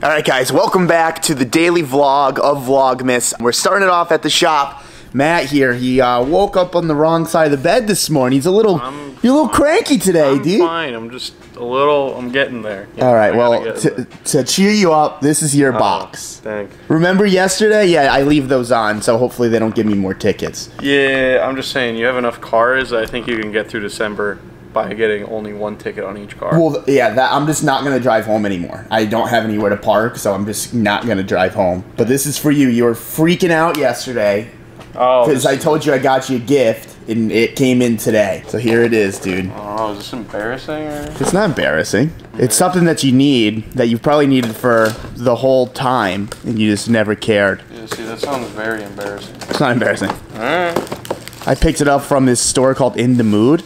Alright guys, welcome back to the daily vlog of Vlogmas. We're starting it off at the shop. Matt here, he woke up on the wrong side of the bed this morning. He's you're a little cranky today, dude. I'm fine, I'm just I'm getting there. Alright, well, to cheer you up, this is your box. Thanks. Remember yesterday? Yeah, I leave those on, so hopefully they don't give me more tickets. Yeah, I'm just saying, you have enough cars, I think you can get through December by getting only one ticket on each car. Well, yeah, I'm just not going to drive home anymore. I don't have anywhere to park, so I'm just not going to drive home. But this is for you. You were freaking out yesterday. Oh. Because I told you I got you a gift, and it came in today. So here it is, dude. Oh, is this embarrassing? Or? It's not embarrassing. It's something that you need, that you've probably needed for the whole time, and you just never cared. Yeah, see, that sounds very embarrassing. It's not embarrassing. Alright. I picked it up from this store called In the Mood.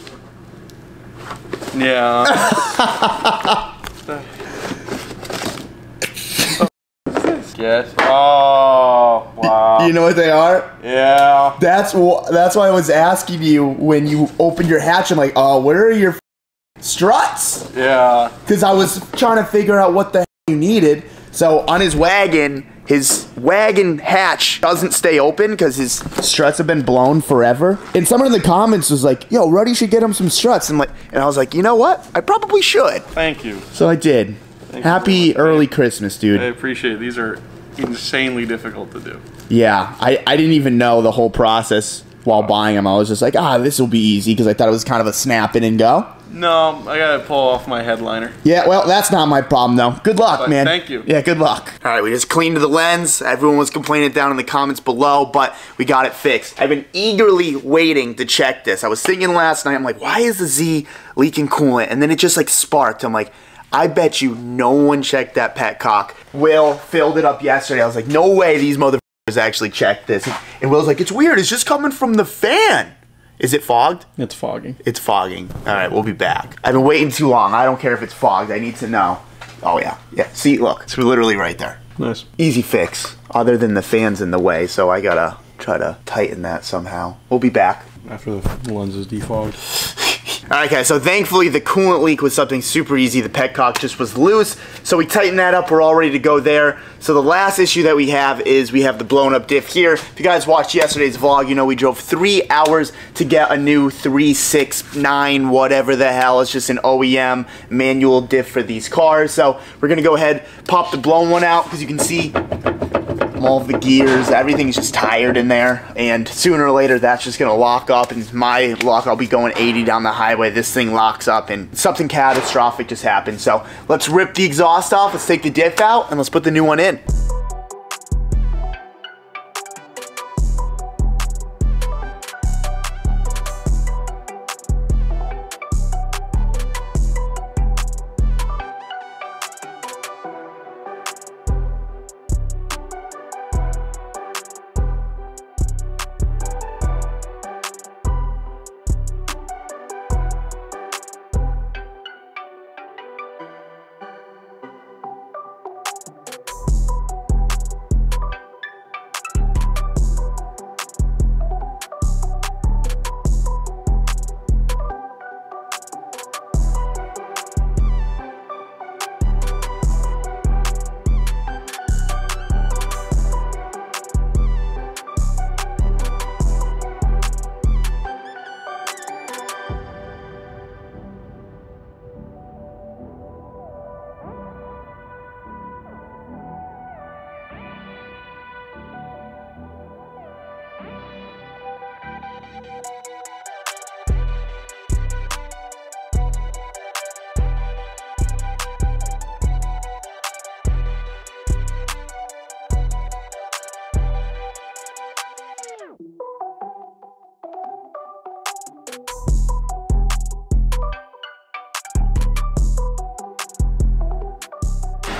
Yeah. Yes. Oh, wow. You know what they are? Yeah. That's why I was asking you when you opened your hatch. I'm like, oh, where are your struts? Yeah. Because I was trying to figure out what the hell you needed. So on his wagon hatch doesn't stay open because his struts have been blown forever. And someone in the comments was like, yo, Ruddy should get him some struts. And I was like, you know what? I probably should. Thank you. So I did. Happy early Christmas, dude. I appreciate it. These are insanely difficult to do. Yeah, I didn't even know the whole process while buying them. I was just like, this will be easy because I thought it was kind of a snap in and go. No, I gotta pull off my headliner. Yeah, well, that's not my problem, though. Good luck, man. Thank you. Yeah, good luck. All right, we just cleaned the lens. Everyone was complaining down in the comments below, but we got it fixed. I've been eagerly waiting to check this. I was thinking last night, I'm like, why is the Z leaking coolant? And then it just like sparked. I'm like, I bet you no one checked that petcock. Will filled it up yesterday. I was like, no way these motherfuckers actually checked this. And Will's like, it's weird. It's just coming from the fan. Is it fogged? It's fogging. It's fogging. All right, we'll be back. I've been waiting too long. I don't care if it's fogged. I need to know. Oh, yeah. Yeah, see, look. It's literally right there. Nice. Easy fix, other than the fan's in the way, so I gotta try to tighten that somehow. We'll be back. After the lens is defogged. Alright guys, so thankfully the coolant leak was something super easy. The petcock just was loose, so we tightened that up. We're all ready to go there. So the last issue that we have is we have the blown up diff here. If you guys watched yesterday's vlog, you know we drove 3 hours to get a new 369 whatever the hell. It's just an OEM manual diff for these cars. So we're gonna go ahead, pop the blown one out, because you can see all of the gears, everything's just tired in there, and sooner or later that's just gonna lock up, and my lock, I'll be going 80 down the highway, this thing locks up and something catastrophic just happened. So let's rip the exhaust off, let's take the diff out, and let's put the new one in.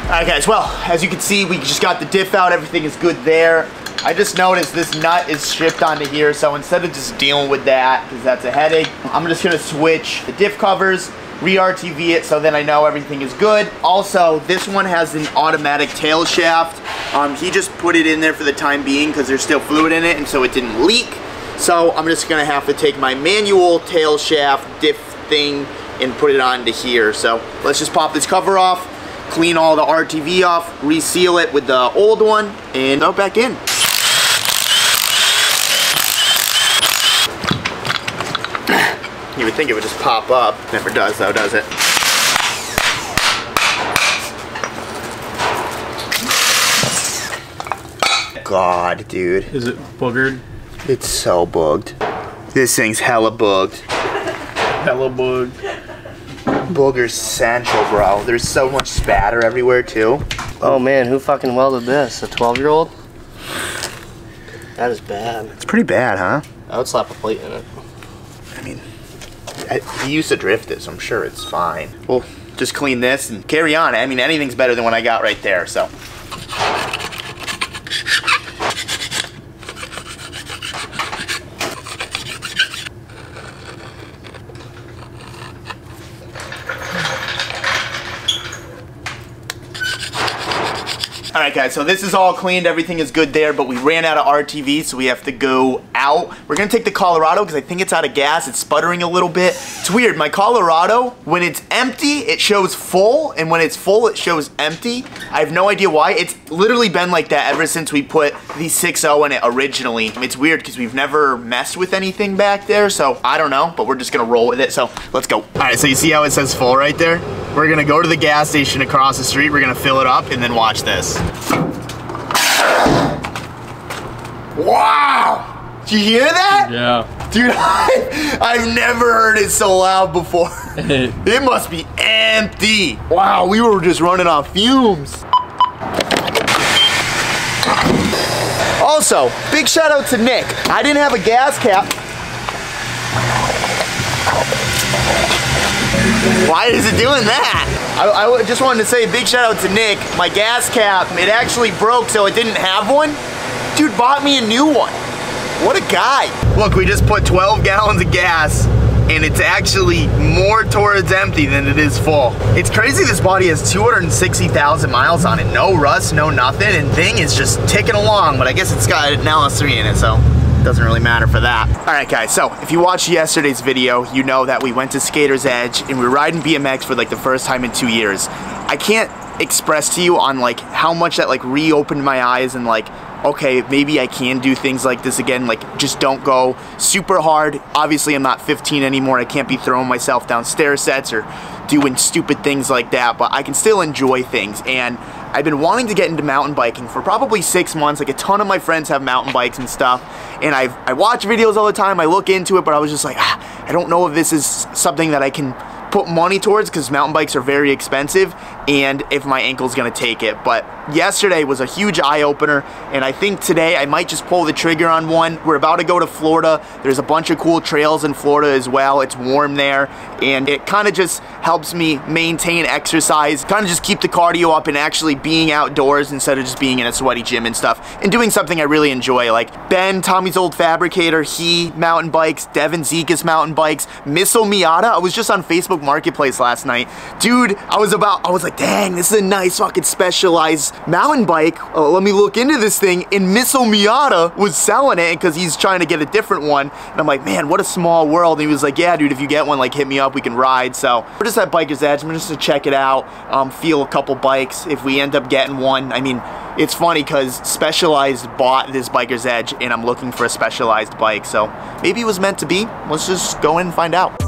Alright guys, well, as you can see, we just got the diff out, everything is good there. I just noticed this nut is stripped onto here, so instead of just dealing with that, because that's a headache, I'm just gonna switch the diff covers, re-RTV it, so then I know everything is good. Also, this one has an automatic tail shaft. He just put it in there for the time being because there's still fluid in it, and so it didn't leak. So I'm just gonna have to take my manual tail shaft diff thing and put it onto here. So let's just pop this cover off, clean all the RTV off, reseal it with the old one, and throw it back in. You would think it would just pop up. Never does though, does it? God, dude. Is it boogered? It's so bugged. This thing's hella bugged. Hella bugged. Booger's central, bro. There's so much spatter everywhere, too. Oh, man, who fucking welded this? A 12-year-old? That is bad. It's pretty bad, huh? I would slap a plate in it. I mean, he used to drift it, so I'm sure it's fine. We'll just clean this and carry on. I mean, anything's better than what I got right there, so. Alright guys, so this is all cleaned, everything is good there, but we ran out of RTV, so we have to go out. We're gonna take the Colorado because I think it's out of gas, it's sputtering a little bit. It's weird, my Colorado, when it's empty, it shows full, and when it's full, it shows empty. I have no idea why. It's literally been like that ever since we put the 6.0 in it originally. It's weird because we've never messed with anything back there, so I don't know, but we're just gonna roll with it, so let's go. Alright, so you see how it says full right there? We're gonna go to the gas station across the street, we're gonna fill it up, and then watch this. Wow! Did you hear that? Yeah. Dude, I've never heard it so loud before. It must be empty. Wow, we were just running off fumes. Also, big shout out to Nick. I didn't have a gas cap. Why is it doing that? I just wanted to say a big shout out to Nick. My gas cap, it actually broke, so it didn't have one. Dude bought me a new one. What a guy. Look, we just put 12 gallons of gas, and it's actually more towards empty than it is full. It's crazy this body has 260,000 miles on it. No rust, no nothing, and thing is just ticking along, but I guess it's got an LS3 in it, so doesn't really matter for that. All right guys, so if you watched yesterday's video, you know that we went to Skater's Edge and we were riding BMX for like the first time in 2 years. I can't express to you on like how much that like reopened my eyes and like, okay, maybe I can do things like this again, like just don't go super hard. Obviously I'm not 15 anymore, I can't be throwing myself down stair sets or doing stupid things like that, but I can still enjoy things. And I've been wanting to get into mountain biking for probably 6 months. Like a ton of my friends have mountain bikes and stuff, and I watch videos all the time, I look into it, but I was just like, I don't know if this is something that I can put money towards because mountain bikes are very expensive and if my ankle's gonna take it. But yesterday was a huge eye-opener, and I think today I might just pull the trigger on one. We're about to go to Florida. There's a bunch of cool trails in Florida as well. It's warm there, and it kind of just helps me maintain exercise, kind of just keep the cardio up and actually being outdoors instead of just being in a sweaty gym and stuff, and doing something I really enjoy. Like Ben, Tommy's old fabricator, he mountain bikes, Devin Zekas mountain bikes, Missile Miata. I was just on Facebook Marketplace last night. Dude, I was like, dang, this is a nice fucking specialized mountain bike. Let me look into this thing. And Missile Miata was selling it because he's trying to get a different one. And I'm like, man, what a small world. And he was like, yeah, dude, if you get one, like hit me up, we can ride. So we're just at Biker's Edge. I'm just to check it out, feel a couple bikes. If we end up getting one, I mean, it's funny because Specialized bought this Biker's Edge and I'm looking for a Specialized bike. So maybe it was meant to be. Let's just go in and find out.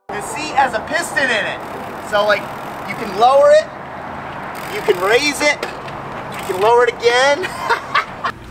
The seat has a piston in it, so like you can lower it, you can raise it, you can lower it again.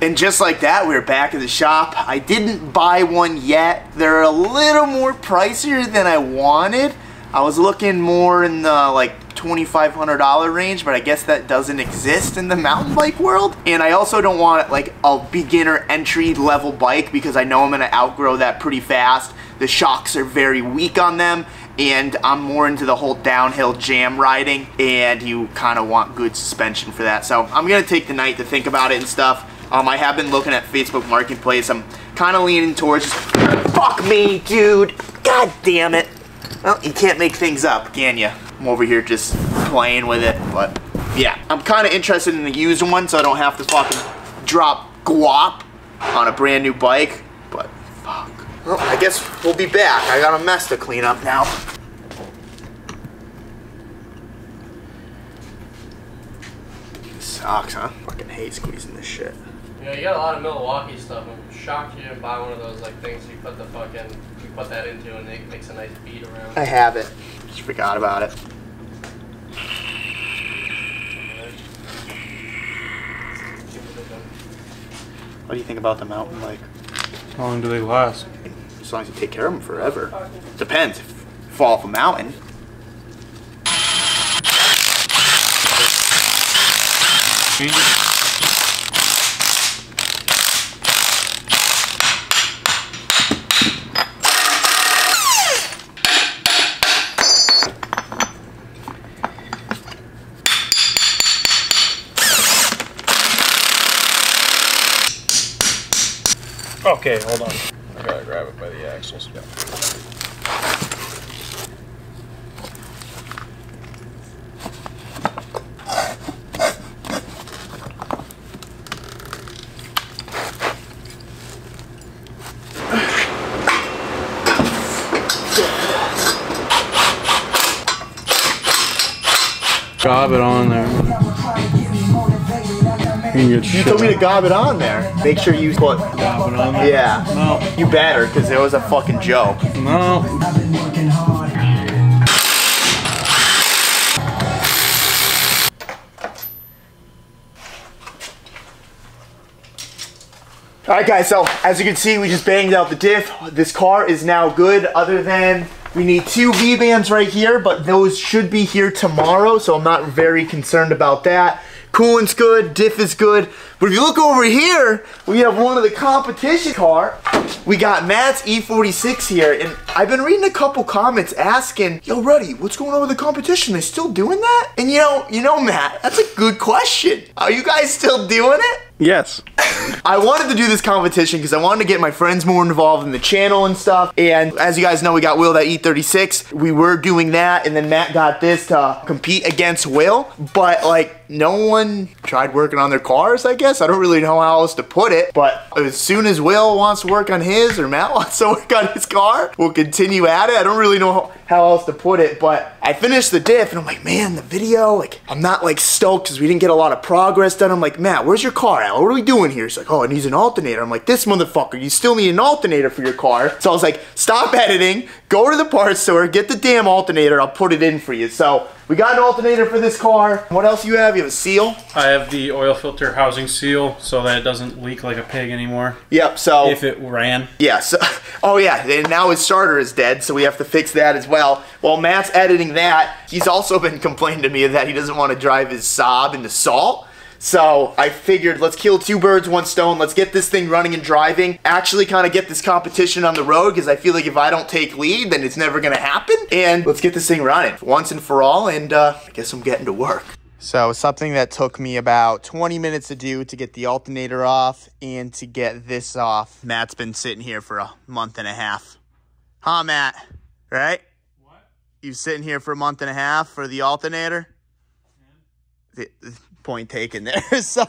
And just like that, we're back at the shop. I didn't buy one yet. They're a little more pricier than I wanted. I was looking more in the like $2,500 range, but I guess that doesn't exist in the mountain bike world. And I also don't want like a beginner entry level bike because I know I'm gonna outgrow that pretty fast. The shocks are very weak on them, and I'm more into the whole downhill jam riding, and you kind of want good suspension for that. So I'm gonna take the night to think about it and stuff. I have been looking at Facebook Marketplace. I'm kind of leaning towards just, fuck me, dude. God damn it. Well, you can't make things up, can you? I'm over here just playing with it, but yeah. I'm kind of interested in the used one, so I don't have to fucking drop guap on a brand new bike, but fuck. Well, I guess we'll be back. I got a mess to clean up now. Sucks, huh? Fucking hate squeezing this shit. Yeah, you got a lot of Milwaukee stuff. I'm shocked you didn't buy one of those like things you put the fucking put that into and it makes a nice bead around. I have it. Just forgot about it. What do you think about the mountain bike? How long do they last? As long as you take care of them forever. Depends. If you fall off a mountain. Okay, hold on. I gotta grab it by the axles. Yeah. Gob it on there. You told me to gob it on there. Make sure you put Gob it on there? Yeah. No. You better, because it was a fucking joke. No. Alright guys, so as you can see, we just banged out the diff. This car is now good, other than we need 2 V-bands right here, but those should be here tomorrow, so I'm not very concerned about that. Coolant's good, diff is good, but if you look over here, we have one of the competition car. We got Matt's E46 here, and I've been reading a couple comments asking, yo Ruddy, what's going on with the competition? They still doing that? And you know Matt, that's a good question. Are you guys still doing it? Yes. I wanted to do this competition because I wanted to get my friends more involved in the channel and stuff. And as you guys know, we got Will that E36. We were doing that, and then Matt got this to compete against Will. But like, no one tried working on their cars, I guess. I don't really know how else to put it. But as soon as Will wants to work on his or Matt wants to work on his car, we'll continue at it. I don't really know how else to put it. But I finished the diff, and I'm like, man, the video, like, I'm not like stoked because we didn't get a lot of progress done. I'm like, Matt, where's your car at? What are we doing here? He's like, oh, it needs an alternator. I'm like, this motherfucker, you still need an alternator for your car. So I was like, stop editing, go to the parts store, get the damn alternator, I'll put it in for you. So we got an alternator for this car. What else you have? You have a seal? I have the oil filter housing seal so that it doesn't leak like a pig anymore. Yep, so. If it ran. Yeah, so, oh yeah, and now his starter is dead, so we have to fix that as well. While Matt's editing that, he's also been complaining to me that he doesn't want to drive his Saab into salt. So I figured, let's kill 2 birds, 1 stone. Let's get this thing running and driving. Actually kind of get this competition on the road, because I feel like if I don't take lead, then it's never going to happen. And let's get this thing running once and for all. And I guess I'm getting to work. So something that took me about 20 minutes to do, to get the alternator off and to get this off. Matt's been sitting here for a month and a half. Huh, Matt? Right? What? You sitting here for a month and a half for the alternator? Yeah. Point taken there. So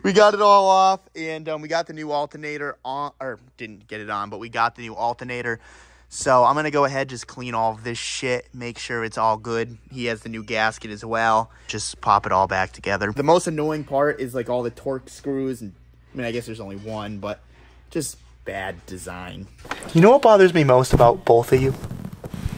we got it all off, and we got the new alternator on, or didn't get it on, but we got the new alternator. So I'm gonna go ahead, just clean all of this shit, make sure it's all good. He has the new gasket as well. Just pop it all back together. The most annoying part is like all the torque screws, and I mean, I guess there's only one, but just bad design. You know what bothers me most about both of you?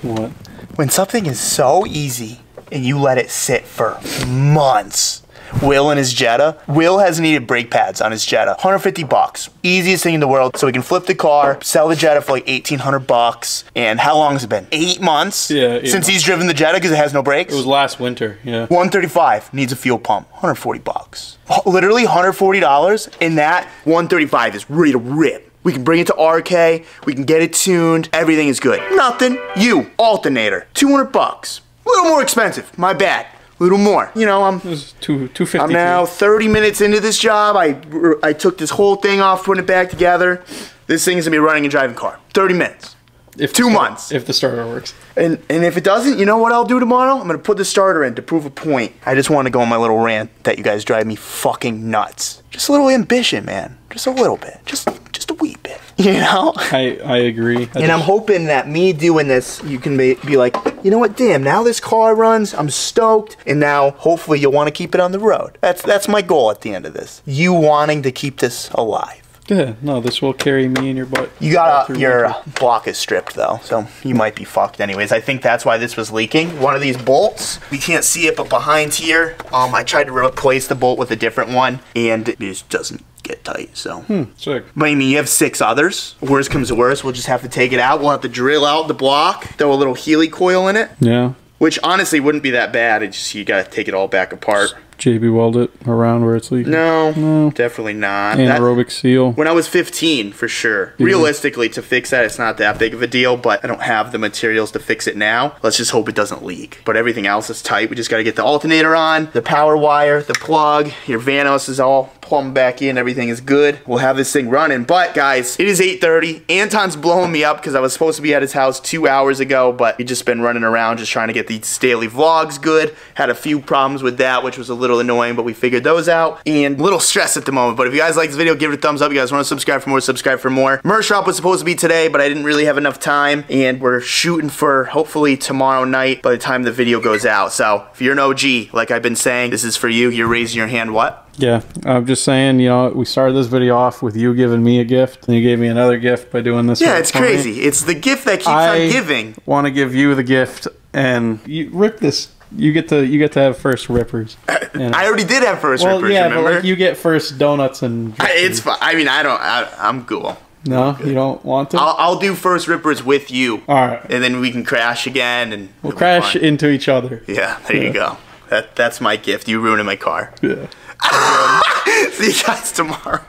What? When something is so easy and you let it sit for months. Will and his Jetta. Will has needed brake pads on his Jetta. 150 bucks. Easiest thing in the world. So we can flip the car, sell the Jetta for like 1,800 bucks. And how long has it been? 8 months? Yeah, 8 since months. He's driven the Jetta because it has no brakes? It was last winter, yeah. 135 needs a fuel pump. 140 bucks. Literally $140, and that 135 is ready to rip. We can bring it to RK. We can get it tuned. Everything is good. Nothing. You, alternator, $200. A little more expensive. My bad. A little more. You know, It was $250. I'm now 30 minutes into this job. I took this whole thing off, putting it back together. This thing's gonna be running and driving car. 30 minutes. If 2 months. If the starter works. And if it doesn't, you know what I'll do tomorrow? I'm gonna put the starter in to prove a point. I just want to go on my little rant that you guys drive me fucking nuts. Just a little ambition, man. Just a little bit. Just a wee bit. You know? I agree. And I'm hoping that me doing this, you can be like, you know what, damn, now this car runs, I'm stoked, and now hopefully you'll want to keep it on the road. That's my goal at the end of this. You wanting to keep this alive. Yeah, no, this will carry me in your butt. You got your block is stripped though, so you might be fucked anyways. I think that's why this was leaking. One of these bolts, we can't see it, but behind here, I tried to replace the bolt with a different one, and it just doesn't get tight, so. Sick. But I mean, you have 6 others. Worst comes to worst, we'll just have to take it out. We'll have to drill out the block, throw a little Healy coil in it. Yeah. Which honestly wouldn't be that bad. It's just you gotta take it all back apart. JB weld it around where it's leaking. No, definitely not. Anaerobic seal. When I was 15, for sure. Realistically, to fix that, it's not that big of a deal, but I don't have the materials to fix it now. Let's just hope it doesn't leak. But everything else is tight. We just got to get the alternator on, the power wire, the plug, your Vanos is all plumbed back in. Everything is good. We'll have this thing running. But, guys, it is 8:30. Anton's blowing me up because I was supposed to be at his house 2 hours ago, but we've just been running around just trying to get these daily vlogs good. Had a few problems with that, which was a little annoying, but we figured those out. And a little stress at the moment, but if you guys like this video, give it a thumbs up. You guys want to subscribe for more, subscribe for more. Merch shop was supposed to be today, but I didn't really have enough time, and we're shooting for hopefully tomorrow night by the time the video goes out. So if you're an OG, like I've been saying, this is for you. You're raising your hand. What? Yeah, I'm just saying, you know, we started this video off with you giving me a gift, and you gave me another gift by doing this. Yeah, it's crazy. It's the gift that keeps on giving. I want to give you the gift, and you rip this. You get to have first rippers. I already did have first rippers. Yeah, remember? but like you get first donuts and. It's fine. I mean, I'm cool. No, you don't want to. I'll do first rippers with you. All right, and then we can crash again, and we'll crash into each other. Yeah, there you go. That's my gift. You ruining my car. Yeah. See you guys tomorrow.